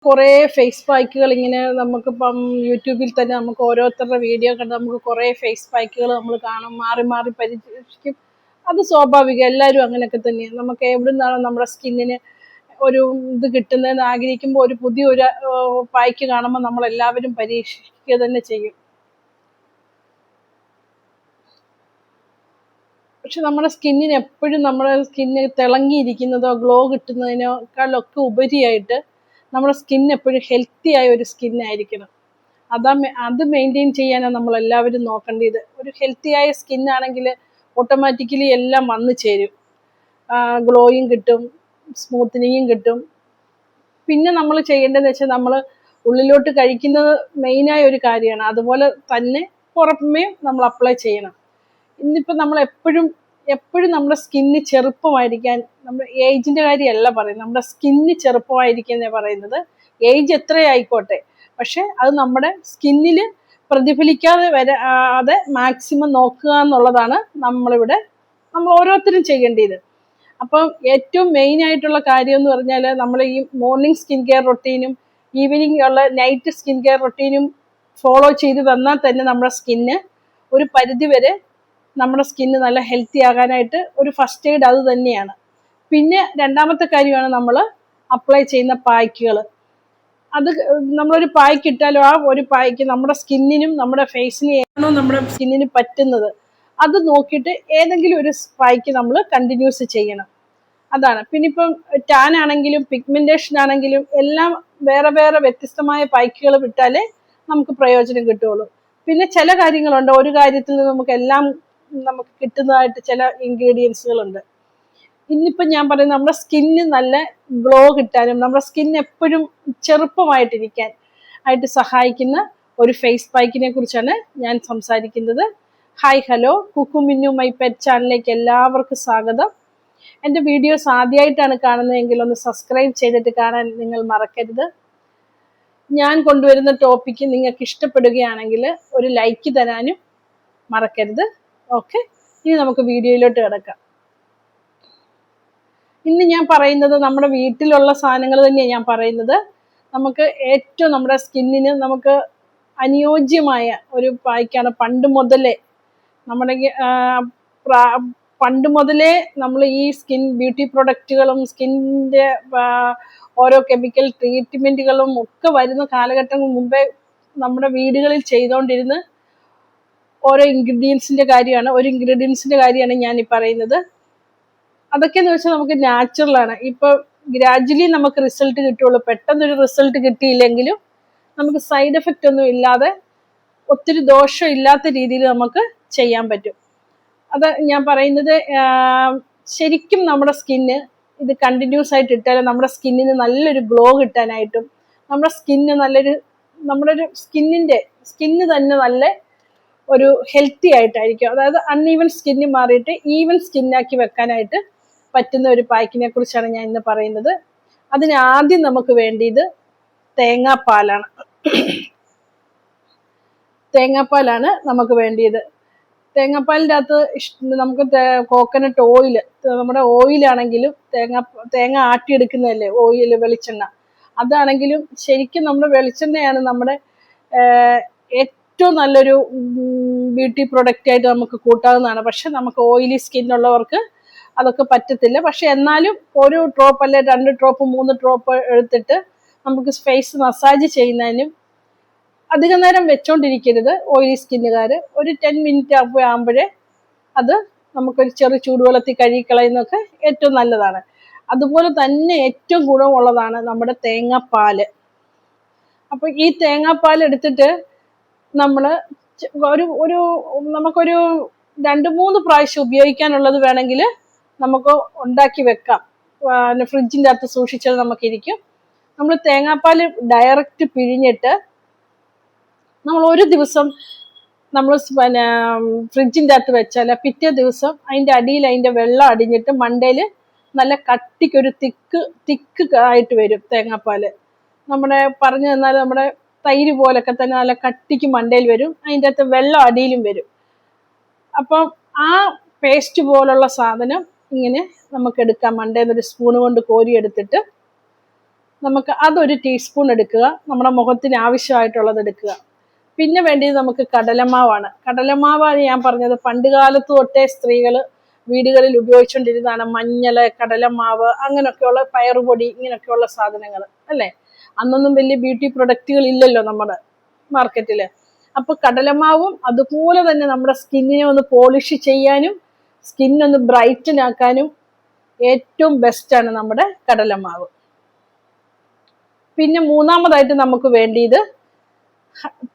കുറേ ഫേസ് പാക്കുകൾ ഇങ്ങനെ നമുക്കിപ്പം യൂട്യൂബിൽ തന്നെ നമുക്ക് ഓരോരുത്തരുടെ വീഡിയോ കണ്ട് നമുക്ക് കുറേ ഫേസ് പാക്കുകൾ നമ്മൾ കാണും, മാറി മാറി പരീക്ഷിക്കും. അത് സ്വാഭാവികം, എല്ലാവരും അങ്ങനെയൊക്കെ തന്നെയാണ്. നമുക്ക് എവിടെ നിന്നാണ് നമ്മുടെ സ്കിന്നിന് ഒരു ഇത് കിട്ടുന്നതെന്ന് ആഗ്രഹിക്കുമ്പോൾ ഒരു പുതിയൊരു പായ്ക്ക് കാണുമ്പോൾ നമ്മളെല്ലാവരും പരീക്ഷിക്കുക തന്നെ ചെയ്യും. പക്ഷെ നമ്മുടെ സ്കിന്നിന് എപ്പോഴും നമ്മുടെ സ്കിന്ന് തിളങ്ങിയിരിക്കുന്നതോ ഗ്ലോ കിട്ടുന്നതിനേക്കാളൊക്കെ ഉപരിയായിട്ട് നമ്മുടെ സ്കിൻ എപ്പോഴും ഹെൽത്തി ആയ ഒരു സ്കിന്നായിരിക്കണം. അത് മെയിൻറ്റെയിൻ ചെയ്യാനാണ് നമ്മളെല്ലാവരും നോക്കേണ്ടത്. ഒരു ഹെൽത്തി ആയ സ്കിന്നാണെങ്കിൽ ഓട്ടോമാറ്റിക്കലി എല്ലാം വന്നു ചേരും. ഗ്ലോയും കിട്ടും, സ്മൂത്തനിങ്ങും കിട്ടും. പിന്നെ നമ്മൾ ചെയ്യേണ്ടതെന്ന് വെച്ചാൽ നമ്മൾ ഉള്ളിലോട്ട് കഴിക്കുന്നത് മെയിനായ ഒരു കാര്യമാണ്. അതുപോലെ തന്നെ പുറമേ നമ്മൾ അപ്ലൈ ചെയ്യണം. ഇന്നിപ്പോൾ നമ്മൾ എപ്പോഴും നമ്മുടെ സ്കിന്ന് ചെറുപ്പമായിരിക്കാൻ, നമ്മുടെ ഏജിൻ്റെ കാര്യമല്ല പറയുന്നത്, നമ്മുടെ സ്കിന്ന് ചെറുപ്പമായിരിക്കുക എന്നാണ് പറയുന്നത്. ഏജ് എത്രയായിക്കോട്ടെ, പക്ഷെ അത് നമ്മുടെ സ്കിന്നിൽ പ്രതിഫലിക്കാതെ വരാതെ മാക്സിമം നോക്കുക എന്നുള്ളതാണ് നമ്മൾ ഓരോരുത്തരും ചെയ്യേണ്ടത്. അപ്പം ഏറ്റവും മെയിൻ ആയിട്ടുള്ള കാര്യം എന്ന് പറഞ്ഞാൽ നമ്മൾ ഈ മോർണിംഗ് സ്കിൻ കെയർ റൊട്ടീനും ഈവനിങ് ഉള്ള നൈറ്റ് സ്കിൻ കെയർ റൊട്ടീനും ഫോളോ ചെയ്ത് വന്നാൽ തന്നെ നമ്മുടെ സ്കിന്ന് ഒരു പരിധിവരെ നമ്മുടെ സ്കിന്ന് നല്ല ഹെൽത്തി ആകാനായിട്ട് ഒരു ഫസ്റ്റ് എയ്ഡ് അത് തന്നെയാണ്. പിന്നെ രണ്ടാമത്തെ കാര്യമാണ് നമ്മൾ അപ്ലൈ ചെയ്യുന്ന പായ്ക്കുകൾ. അത് നമ്മളൊരു പായ്ക്ക് ഇട്ടാലും ആ ഒരു പായ്ക്ക് നമ്മുടെ സ്കിന്നിനും നമ്മുടെ ഫേസിനും ഏതാണോ നമ്മുടെ സ്കിന്നിന് പറ്റുന്നത് അത് നോക്കിയിട്ട് ഏതെങ്കിലും ഒരു പായ്ക്ക് നമ്മൾ കണ്ടിന്യൂസ് ചെയ്യണം. അതാണ്. പിന്നെ ഇപ്പം ടാൻ ആണെങ്കിലും പിഗ്മെന്റേഷൻ ആണെങ്കിലും എല്ലാം വേറെ വേറെ വ്യത്യസ്തമായ പായ്ക്കുകൾ വിട്ടാലേ നമുക്ക് പ്രയോജനം കിട്ടുള്ളൂ. പിന്നെ ചില കാര്യങ്ങളുണ്ട്, ഒരു കാര്യത്തിൽ നമുക്ക് കിട്ടുന്നതായിട്ട് ചില ഇൻഗ്രീഡിയൻസുകളുണ്ട്. ഇന്നിപ്പം ഞാൻ പറയുന്നത് നമ്മുടെ സ്കിന്ന് നല്ല ഗ്ലോ കിട്ടാനും നമ്മുടെ സ്കിൻ എപ്പോഴും ചെറുപ്പമായിട്ടിരിക്കാൻ ആയിട്ട് സഹായിക്കുന്ന ഒരു ഫേസ് പാക്കിനെ കുറിച്ചാണ് ഞാൻ സംസാരിക്കുന്നത്. Hi, hello, Kukku Minnu my pet ചാനലിലേക്ക് എല്ലാവർക്കും സ്വാഗതം. എൻ്റെ വീഡിയോസ് ആദ്യമായിട്ടാണ് കാണുന്നതെങ്കിൽ ഒന്ന് സബ്സ്ക്രൈബ് ചെയ്തിട്ട് കാണാൻ നിങ്ങൾ മറക്കരുത്. ഞാൻ കൊണ്ടുവരുന്ന ടോപ്പിക്ക് നിങ്ങൾക്ക് ഇഷ്ടപ്പെടുകയാണെങ്കിൽ ഒരു ലൈക്ക് തരാനും മറക്കരുത്. ഓക്കെ, ഇനി നമുക്ക് വീഡിയോയിലോട്ട് കിടക്കാം. ഇന്ന് ഞാൻ പറയുന്നത് നമ്മുടെ വീട്ടിലുള്ള സാധനങ്ങൾ തന്നെയാണ് ഞാൻ പറയുന്നത്. നമുക്ക് ഏറ്റവും നമ്മുടെ സ്കിന്നിന് നമുക്ക് അനുയോജ്യമായ ഒരു പായ്ക്കാണ്. പണ്ട് മുതലേ നമ്മൾ ഈ സ്കിൻ ബ്യൂട്ടി പ്രൊഡക്റ്റുകളും സ്കിന്നിൻ്റെ ഓരോ കെമിക്കൽ ട്രീറ്റ്മെൻറ്റുകളും ഒക്കെ വരുന്ന കാലഘട്ടങ്ങൾ മുമ്പേ നമ്മുടെ വീടുകളിൽ ചെയ്തുകൊണ്ടിരുന്ന ഒരു ഇൻഗ്രീഡിയൻസിൻ്റെ കാര്യമാണ് ഞാൻ ഈ പറയുന്നത്. അതൊക്കെയെന്ന് വെച്ചാൽ നമുക്ക് നാച്ചുറലാണ്. ഇപ്പോൾ ഗ്രാജുവലി നമുക്ക് റിസൾട്ട് കിട്ടുള്ളൂ. പെട്ടെന്നൊരു റിസൾട്ട് കിട്ടിയില്ലെങ്കിലും നമുക്ക് സൈഡ് എഫക്റ്റ് ഒന്നും ഇല്ലാതെ ഒത്തിരി ദോഷം ഇല്ലാത്ത രീതിയിൽ നമുക്ക് ചെയ്യാൻ പറ്റും. അത് ഞാൻ പറയുന്നത് ശരിക്കും നമ്മുടെ സ്കിന്ന് ഇത് കണ്ടിന്യൂസ് ആയിട്ട് ഇട്ടാൽ നമ്മുടെ സ്കിന്നിന് നല്ലൊരു ഗ്ലോ കിട്ടാനായിട്ടും നമ്മുടെ സ്കിന്ന് തന്നെ നല്ല ഒരു ഹെൽത്തി ആയിട്ടായിരിക്കും. അതായത് അൺഈവൻ സ്കിന്ന് മാറിയിട്ട് ഈവൻ സ്കിന്നാക്കി വെക്കാനായിട്ട് പറ്റുന്ന ഒരു പാക്കിനെ കുറിച്ചാണ് ഞാൻ ഇന്ന് പറയുന്നത്. അതിന് ആദ്യം നമുക്ക് വേണ്ടിയത് തേങ്ങാപ്പാലാണ് നമുക്ക് വേണ്ടിയത്. തേങ്ങാപ്പാലിൻ്റെ അകത്ത് നമുക്ക് കോക്കനട്ട് ഓയിൽ, നമ്മുടെ ഓയിലാണെങ്കിലും തേങ്ങ ആട്ടിയെടുക്കുന്നതല്ലേ ഓയിൽ, വെളിച്ചെണ്ണ, അതാണെങ്കിലും ശരിക്കും നമ്മുടെ വെളിച്ചെണ്ണയാണ് നമ്മുടെ ഏറ്റവും നല്ലൊരു ബ്യൂട്ടി പ്രൊഡക്റ്റ് ആയിട്ട് നമുക്ക് കൂട്ടാവുന്നതാണ്. പക്ഷെ നമുക്ക് ഓയിലി സ്കിന്നുള്ളവർക്ക് അതൊക്കെ പറ്റത്തില്ല. പക്ഷെ എന്നാലും ഒരു ഡ്രോപ്പ് അല്ലെ 2 ഡ്രോപ്പ് 3 ഡ്രോപ്പ് എടുത്തിട്ട് നമുക്ക് ഫേസ് മസാജ് ചെയ്യുന്നതിനും അധികം നേരം വെച്ചോണ്ടിരിക്കരുത്. ഓയിലി സ്കിന്നുകാർ ഒരു 10 മിനിറ്റ് ആകുമ്പോഴേ അത് നമുക്കൊരു ചെറു ചൂടുവെള്ളത്തിൽ കഴുകിക്കളയുന്നതൊക്കെ ഏറ്റവും നല്ലതാണ്. അതുപോലെ തന്നെ ഏറ്റവും ഗുണമുള്ളതാണ് നമ്മുടെ തേങ്ങാപ്പാല്. അപ്പോൾ ഈ തേങ്ങാപ്പാൽ എടുത്തിട്ട് നമ്മൾ നമുക്കൊരു 2-3 പ്രാവശ്യം ഉപയോഗിക്കാനുള്ളത് വേണമെങ്കിൽ നമുക്ക് ഉണ്ടാക്കി വെക്കാം. ഫ്രിഡ്ജിൻ്റെ അകത്ത് സൂക്ഷിച്ചത് നമുക്കിരിക്കും. നമ്മൾ തേങ്ങാപ്പാൽ ഡയറക്റ്റ് പിഴിഞ്ഞിട്ട് നമ്മൾ ഒരു ദിവസം നമ്മൾ ഫ്രിഡ്ജിൻ്റെ അകത്ത് വെച്ചാൽ പിറ്റേ ദിവസം അതിൻ്റെ അടിയിൽ അതിൻ്റെ വെള്ളം അടിഞ്ഞിട്ട് മണ്ടയിൽ നല്ല കട്ടിക്കൊരു തിക്ക് ആയിട്ട് വരും തേങ്ങാപ്പാൽ. പറഞ്ഞു തന്നാൽ നമ്മുടെ തൈര് പോലൊക്കെ തന്നെ നല്ല കട്ടിക്ക് മണ്ടയിൽ വരും, അതിൻ്റെ അകത്ത് വെള്ളം അടിയിലും വരും. അപ്പം ആ പേസ്റ്റ് പോലുള്ള സാധനം ഇങ്ങനെ നമുക്ക് എടുക്കാം. മണ്ടയിൽ ഒരു സ്പൂണ് കൊണ്ട് കോരി എടുത്തിട്ട് നമുക്ക് അതൊരു ടീസ്പൂൺ എടുക്കുക, നമ്മുടെ മുഖത്തിന് ആവശ്യമായിട്ടുള്ളത് എടുക്കുക. പിന്നെ വേണ്ടത് നമുക്ക് കടലമാവാണ്. കടലമാവാണ് ഞാൻ പറഞ്ഞത് പണ്ട് കാലത്ത് തൊട്ടേ സ്ത്രീകൾ വീടുകളിൽ ഉപയോഗിച്ചുകൊണ്ടിരുന്നതാണ്. മഞ്ഞള്, കടലമാവ്, അങ്ങനെയൊക്കെയുള്ള പയറുപൊടി, ഇങ്ങനെയൊക്കെയുള്ള സാധനങ്ങൾ അല്ലേ. അന്നൊന്നും വലിയ ബ്യൂട്ടി പ്രൊഡക്റ്റുകൾ ഇല്ലല്ലോ നമ്മുടെ മാർക്കറ്റിൽ. അപ്പൊ കടലമാവും അതുപോലെ തന്നെ നമ്മുടെ സ്കിന്നിനെ ഒന്ന് പോളിഷ് ചെയ്യാനും സ്കിന്നൊന്ന് ബ്രൈറ്റൻ ആക്കാനും ഏറ്റവും ബെസ്റ്റാണ് നമ്മുടെ കടലമാവ്. പിന്നെ മൂന്നാമതായിട്ട് നമുക്ക് വേണ്ടിയത്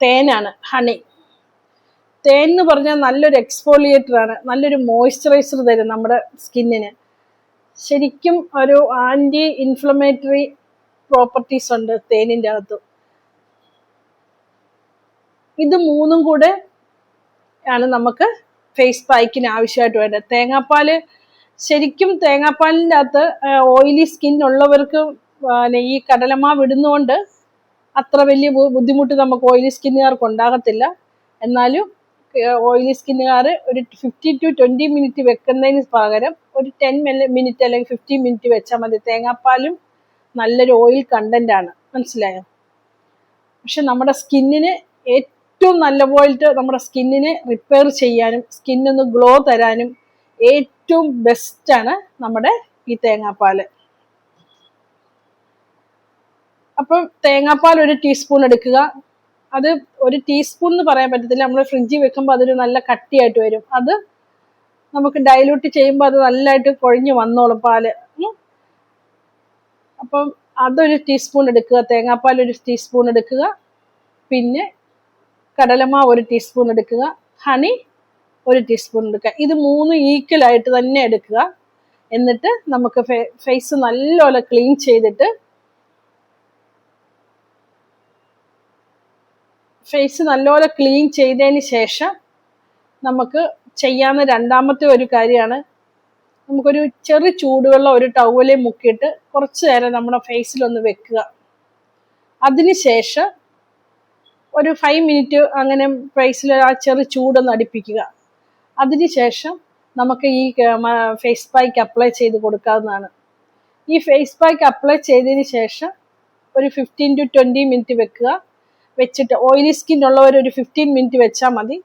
തേനാണ്, ഹണി. തേൻ എന്ന് പറഞ്ഞാൽ നല്ലൊരു എക്സ്ഫോളിയേറ്റർ ആണ്, നല്ലൊരു മോയ്സ്ചറൈസർ തരും നമ്മുടെ സ്കിന്നിന്. ശരിക്കും ഒരു ആന്റി ഇൻഫ്ലമേറ്ററി പ്രോപ്പർട്ടീസ് ഉണ്ട് തേനിൻ്റെ അകത്ത്. ഇത് മൂന്നും കൂടെ ആണ് നമുക്ക് ഫേസ് പാക്കിന് ആവശ്യമായിട്ട് വേണ്ടത്. തേങ്ങാപ്പാല്, ശരിക്കും തേങ്ങാപ്പാലിൻ്റെ അകത്ത് ഓയിലി സ്കിൻ ഉള്ളവർക്ക് ഈ കടലമാവ് ഇടുന്നതുകൊണ്ട് അത്ര വലിയ ബുദ്ധിമുട്ട് നമുക്ക് ഓയിലി സ്കിന്നുകാർക്ക് ഉണ്ടാകത്തില്ല. എന്നാലും ഓയിലി സ്കിന്നുകാർ ഒരു 15 to 20 മിനിറ്റ് വെക്കുന്നതിന് പകരം ഒരു 10 മിനിറ്റ് അല്ലെങ്കിൽ 15 മിനിറ്റ് വെച്ചാൽ മതി. തേങ്ങാപ്പാലും നല്ലൊരു ഓയിൽ കണ്ടന്റ് ആണ്, മനസ്സിലായോ? പക്ഷെ നമ്മുടെ സ്കിന്നിന് ഏറ്റവും നല്ലപോലെ നമ്മുടെ സ്കിന്നിനെ റിപ്പയർ ചെയ്യാനും സ്കിന്നൊന്ന് ഗ്ലോ തരാനും ഏറ്റവും ബെസ്റ്റാണ് നമ്മുടെ ഈ തേങ്ങാപ്പാല്. അപ്പം തേങ്ങാപ്പാൽ ഒരു ടീസ്പൂൺ എടുക്കുക. അത് ഒരു ടീസ്പൂൺ എന്ന് പറയാൻ പറ്റത്തില്ല, നമ്മൾ ഫ്രിഡ്ജിൽ വെക്കുമ്പോൾ അതൊരു നല്ല കട്ടിയായിട്ട് വരും. അത് നമുക്ക് ഡൈലൂട്ട് ചെയ്യുമ്പോൾ അത് നല്ലതായിട്ട് കുഴഞ്ഞു വന്നോളും പാല്. അപ്പം അതൊരു ടീസ്പൂൺ എടുക്കുക, തേങ്ങാപ്പാൽ ഒരു ടീസ്പൂൺ എടുക്കുക, പിന്നെ കടലമാവ് ഒരു ടീസ്പൂൺ എടുക്കുക, ഹണി ഒരു ടീസ്പൂൺ എടുക്കുക. ഇത് മൂന്നും ഈക്വലായിട്ട് തന്നെ എടുക്കുക. എന്നിട്ട് നമുക്ക് ഫേസ് നല്ലപോലെ ക്ലീൻ ചെയ്തിട്ട് ചെയ്തതിന് ശേഷം നമുക്ക് ചെയ്യാവുന്ന രണ്ടാമത്തെ ഒരു കാര്യമാണ്, നമുക്കൊരു ചെറു ചൂടുവെള്ളം ഒരു ടവലിൽ മുക്കിയിട്ട് കുറച്ച് നേരം നമ്മുടെ ഫേസിലൊന്ന് വെക്കുക. അതിനുശേഷം ഒരു 5 മിനിറ്റ് അങ്ങനെ ഫേസിൽ ആ ചെറു ചൂടൊന്ന് അടുപ്പിക്കുക. അതിനുശേഷം നമുക്ക് ഈ ഫേസ് പാക്ക് അപ്ലൈ ചെയ്ത് കൊടുക്കാവുന്നതാണ്. ഈ ഫേസ് പാക്ക് അപ്ലൈ ചെയ്തതിന് ശേഷം ഒരു 15 to 20 മിനിറ്റ് വെക്കുക. വെച്ചിട്ട് ഓയിലി സ്കിൻ ഉള്ളവർ ഒരു 15 മിനിറ്റ് വെച്ചാൽ മതി.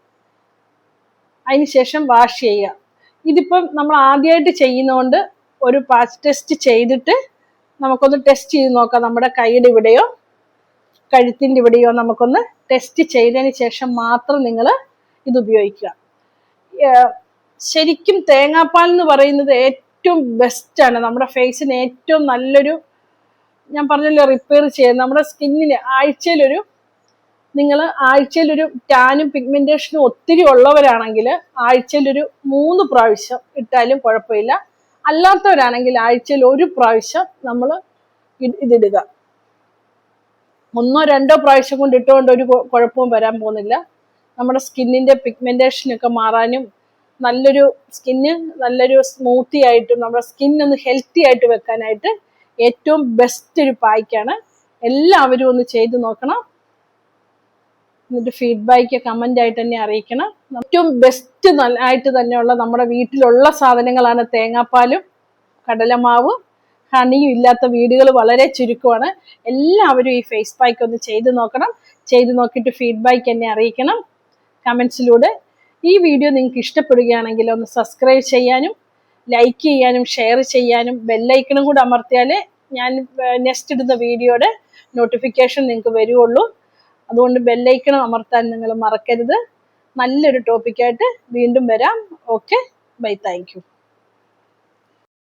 അതിനുശേഷം വാഷ് ചെയ്യുക. ഇതിപ്പം നമ്മൾ ആദ്യമായിട്ട് ചെയ്യുന്നതുകൊണ്ട് ഒരു പാച്ച് ടെസ്റ്റ് ചെയ്തിട്ട് നമുക്കൊന്ന് ടെസ്റ്റ് ചെയ്ത് നോക്കാം. നമ്മുടെ കൈയുടെ ഇവിടെയോ കഴുത്തിൻ്റെ ഇവിടെയോ നമുക്കൊന്ന് ടെസ്റ്റ് ചെയ്തതിന് ശേഷം മാത്രം നിങ്ങൾ ഇത് ഉപയോഗിക്കുക. ശരിക്കും തേങ്ങാപ്പാൽ എന്ന് പറയുന്നത് ഏറ്റവും ബെസ്റ്റാണ്, നമ്മുടെ ഫേസിന് ഏറ്റവും നല്ലൊരു, ഞാൻ പറഞ്ഞല്ലോ, റിപ്പയർ ചെയ്യുന്നത്. നമ്മുടെ സ്കിന്നിന് ആഴ്ചയിലൊരു ടാനും പിഗ്മെന്റേഷനും ഒത്തിരി ഉള്ളവരാണെങ്കിൽ ആഴ്ചയിലൊരു 3 പ്രാവശ്യം ഇട്ടാലും കുഴപ്പമില്ല. അല്ലാത്തവരാണെങ്കിൽ ആഴ്ചയിൽ 1 പ്രാവശ്യം നമ്മൾ ഇതിടുക. 1 or 2 പ്രാവശ്യം കൊണ്ട് ഇട്ടുകൊണ്ട് ഒരു കുഴപ്പവും വരാൻ പോകുന്നില്ല. നമ്മുടെ സ്കിന്നിന്റെ പിഗ്മെന്റേഷനൊക്കെ മാറാനും നല്ലൊരു സ്മൂത്തി ആയിട്ടും നമ്മുടെ സ്കിന്നൊന്ന് ഹെൽത്തി ആയിട്ട് വെക്കാനായിട്ട് ഏറ്റവും ബെസ്റ്റ് ഒരു പായ്ക്കാണ്. എല്ലാവരും ഒന്ന് ചെയ്ത് നോക്കണം. എന്നിട്ട് ഫീഡ്ബാക്ക് കമന്റ് ആയിട്ട് തന്നെ അറിയിക്കണം. ഏറ്റവും ബെസ്റ്റ് ആയിട്ട് തന്നെയുള്ള നമ്മുടെ വീട്ടിലുള്ള സാധനങ്ങളാണ് തേങ്ങാപ്പാലും കടലമാവും ഹണിയും ഇല്ലാത്ത വീടുകൾ വളരെ ചുരുക്കമാണ്. എല്ലാവരും ഈ ഫേസ് പാക്ക് ഒന്ന് ചെയ്ത് നോക്കണം. ചെയ്ത് നോക്കിയിട്ട് ഫീഡ്ബാക്ക് എന്നെ അറിയിക്കണം കമന്റ്സിലൂടെ. ഈ വീഡിയോ നിങ്ങൾക്ക് ഇഷ്ടപ്പെടുകയാണെങ്കിൽ ഒന്ന് സബ്സ്ക്രൈബ് ചെയ്യാനും ലൈക്ക് ചെയ്യാനും ഷെയർ ചെയ്യാനും ബെല്ലൈക്കണും കൂടെ അമർത്തിയാലേ ഞാൻ നെക്സ്റ്റ് ഇടുന്ന വീഡിയോയുടെ നോട്ടിഫിക്കേഷൻ നിങ്ങൾക്ക് വരുള്ളൂ. അതുകൊണ്ട് ബെല്ലൈക്കൺ അമർത്താൻ നിങ്ങൾ മറക്കരുത്. നല്ലൊരു ടോപ്പിക്കായിട്ട് വീണ്ടും വരാം. Okay, bye, thank U.